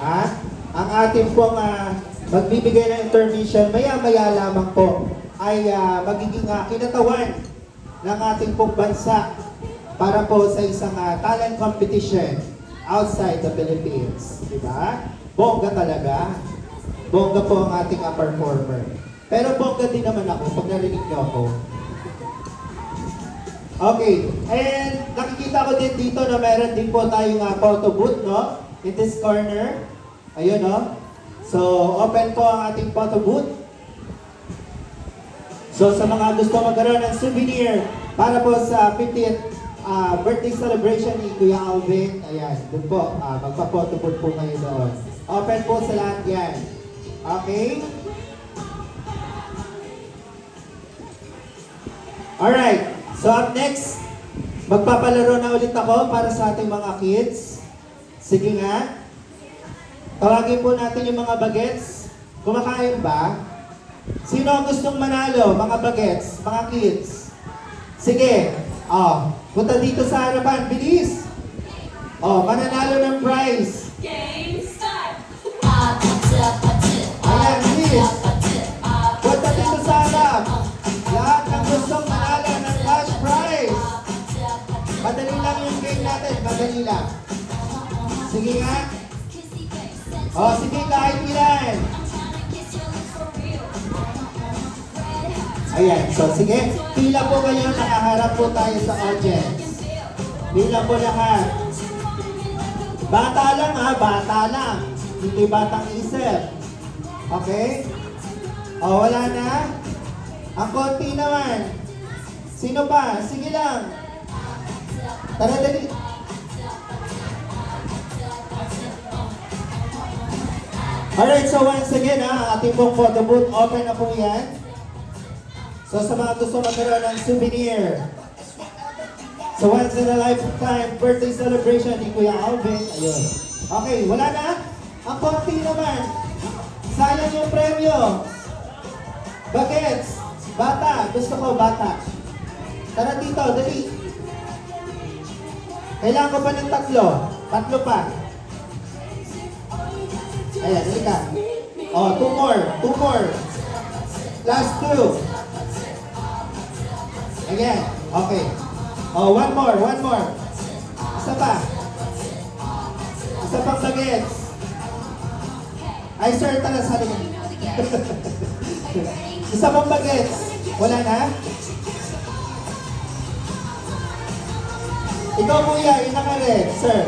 Ha? Ang ating pong magbibigay ng intermission, maya-maya lamang po ay magiging kinatawan ng ating pong bansa para po sa isang talent competition outside the Philippines. Diba? Bongga talaga. Bongga po ang ating performer. Pero bongga din naman ako pag narinig niyo ako. Okay, and nakikita ko din dito na meron din po tayong photo booth, no? In this corner. Ayun, no? So, open po ang ating photo booth. So, sa mga gusto magkaroon ng souvenir para po sa 50th birthday celebration ni Kuya Alvin, ayan, doon po, magpa-photo booth po kayo doon. Open po sa lahat yan. Okay? Alright. So up next, magpapalaro na ulit ako para sa ating mga kids. Sige nga. Tawagin po natin yung mga bagets. Kumakain ba? Sino ang gustong manalo, mga bagets, mga kids? Sige. Punta dito sa harapan. Bilis. Mananalo ng prize. Game start! Ayan, bilis. Punta dito sa harap. Lahat ng gustong manalo ng cash prize. Madali lang yung game natin. Madali lang. Sige nga. Sige, kahit ilan. Ayan, so sige. Pila po kayo, nakaharap po tayo sa audience. Pila po lahat. Bata lang bata lang. Hindi batang isip. Okay? Wala na? Ang konti naman. Sino pa? Sige lang. Tara, dali. Alright, so once again, ang ating pong photo booth, open na po yan. So sa mga gusto magkaroon ng souvenir. So once in a lifetime birthday celebration ni Kuya Alvin. Ayun. Okay, wala na? Ang konti naman. Sayang yung premyo. Bagets. Bata. Gusto ko bata. Tara dito, dali. Kailangan ko pa ng tatlo. Tatlo pa. Ayan, dali ka. Two more. Two more. Last two. Again. Okay. One more. One more. Isa pa. Isa pang bagets. Ay, sir, tala sa akin. Isa pang bagets. Wala na? Ikaw, kuya, ina ka rin, sir.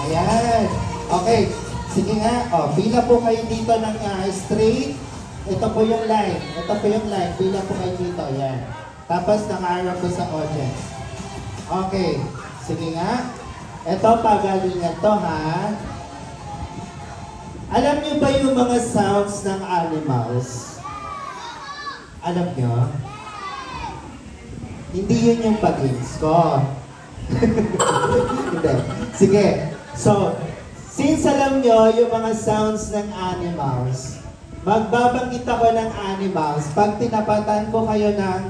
Ayan. Okay. Sige nga. Pila po kayo dito ng straight. Ito po yung line. Ito po yung line. Pila po kayo dito. Ayan. Tapos nakaharap po sa audience. Okay. Sige nga. Ito, pagalingan to, ha? Alam niyo ba yung mga sounds ng animals? Alam niyo? Hindi yun yung pag-ins ko. Hindi. Sige. So, since alam niyo yung mga sounds ng animals, magbabanggit ako ng animals. Pag tinapatan ko kayo ng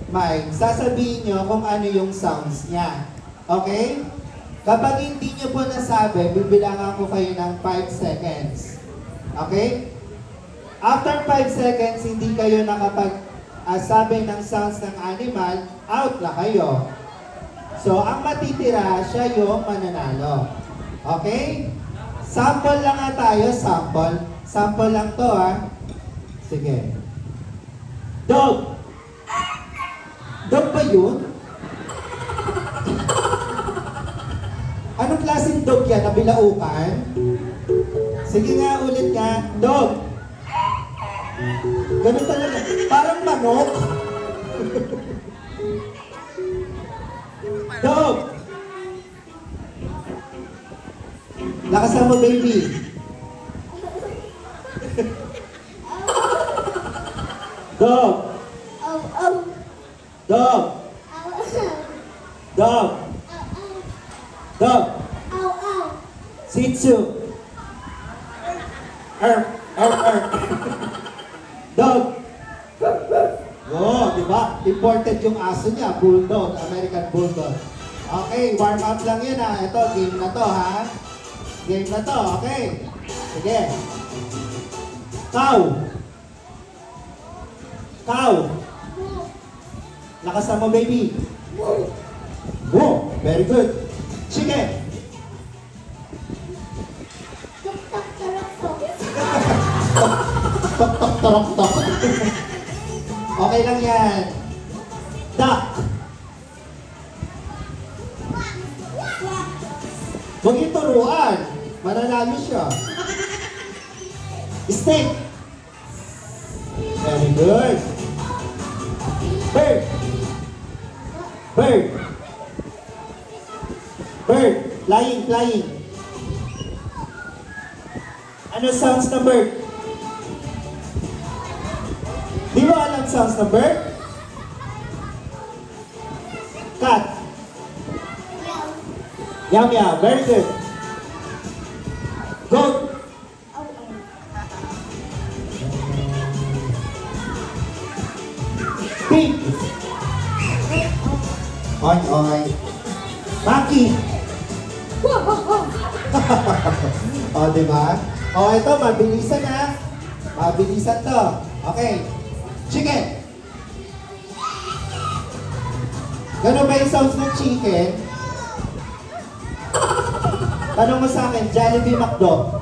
mic, sasabihin niyo kung ano yung sounds niya. Okay? Kapag hindi niyo po nasabi, bibilangan ko kayo ng 5 seconds. Okay? After 5 seconds, hindi kayo nakapag-sabi ng sounds ng animal, out na kayo. So, ang matitira, siya yung mananalo. Okay? Sample lang nga tayo, sample. Sample lang to, ha? Sige. Dog! Dog ba yun? Anong klaseng dog yan? Nabilaukan? Sige nga, ulit nga. Dog! Ganun talaga. Parang manok. Dog! Lakasan mo, baby. Dog! Dog! Dog! Dog! Shih Tzu! Dog! Di ba? Imported yung aso niya, Bulldog, American Bulldog. Okay, warm up lang yun ha. Ito, game na to ha. game na to, okay? Sige. Cow. Cow. Lakasan mo, baby. Whoa, very good. Chicken. Tok, tok, torok, tok. Okay lang yan. Duck. Huwag yung turuan. Mananalo siya. Steak. Very good. Bird. Bird. Bird. Flying, flying. Ano sounds ng bird? Di ba alam sounds ng bird? Cat. Meow meow. Very good. Goat. Pig. Oink oink. Monkey. O, diba? O, ito, mabilisan ha. Mabilisan to. Okay. Chicken. Ganun ba yung sounds ng chicken? Tanong mo sa akin, Jollibee, McDo.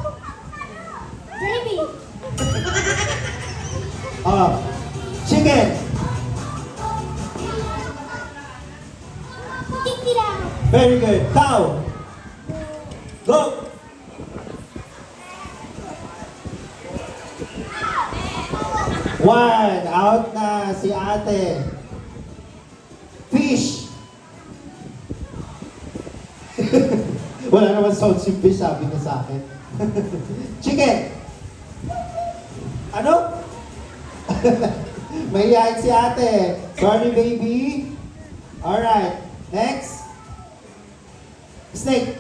Baby. Oh. Chicken. Titira. Very good. Cow. Goat. One. Out na si ate. Fish. Wala naman sound si fish, sabi niya sa akin. Chicken. Ano? Mahihayin si ate. Sorry, baby. Alright. Next. Snake.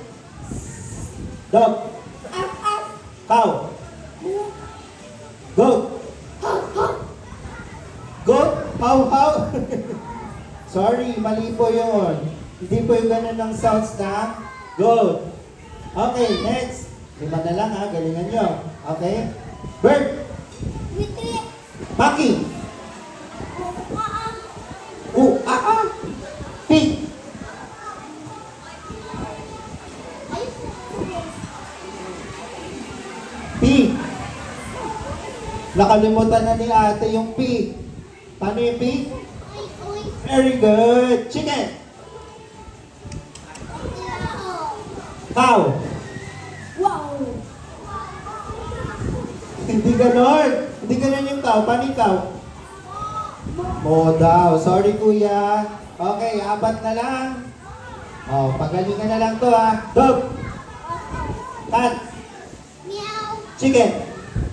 Dog. Cow. Goat. Goat? How? Sorry, mali po yun. Hindi po yung ganun ng sounds na goat. Okay, next. 5 na lang ha, galingan nyo. Okay? Bird. Monkey. Pig. Pig. Nakalimutan na ni ate yung pig. Paano yung pig? Very good. Chicken. Cow. Wow. Hindi ganon. Hindi ganon yung cow. Paano yung cow? Mo daw. Sorry kuya. Okay, 4 na lang. Oh, pagalingan na lang to ha. Dog. Cat. Meow. Chicken.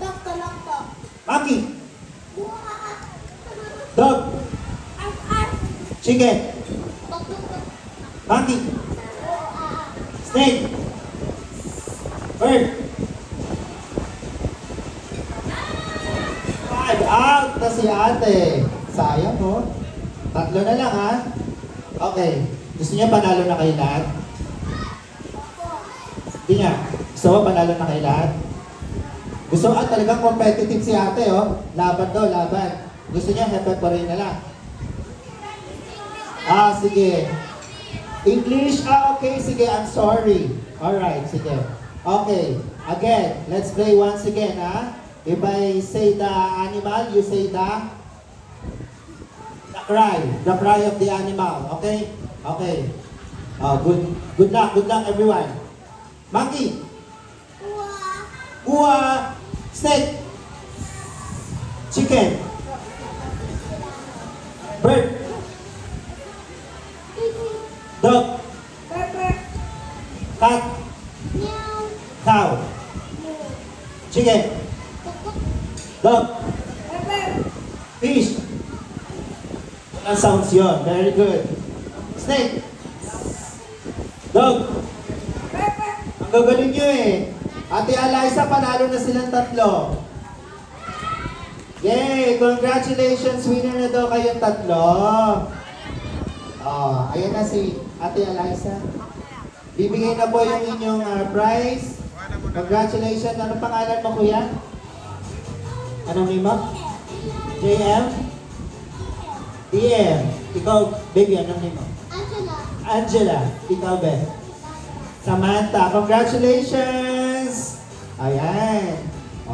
Doktor. Monkey. Dog. Chicken. Monkey. Snake. Bird. 5 out na si ate. Sayang mo. 3 na lang ha. Okay. Gusto niya panalo na kayo lahat? Hindi nga. Gusto mo panalo na kayo lahat? Gusto talagang competitive si ate oh. Laban daw, laban. Gusto niya hepe pa rin na lang. Sige. English? Okay, sige. I'm sorry. Alright, sige. Okay. Again, let's play once again, ha? If I say the animal, you say the cry. The cry of the animal. Okay? Okay. Good luck, everyone. Monkey. Ua. Snake. Chicken. Bird. Dog. Cat. Cow. Chicken. Dog. Fish. Ang sounds yun. Very good. Snake. Dog. Ang gagaling nyo eh. Ate Eliza, panalo na silang 3. Yay! Congratulations! Winner na daw kayong 3. Ayan na si Ate Eliza. Bibigay na po yung inyong prize. Congratulations. Ano pangalan mo, kuya? Anong name mo? JM? DM. Ikaw, baby, anong name mo? Angela. Angela. Ikaw, Ben? Samantha. Congratulations! Ayan.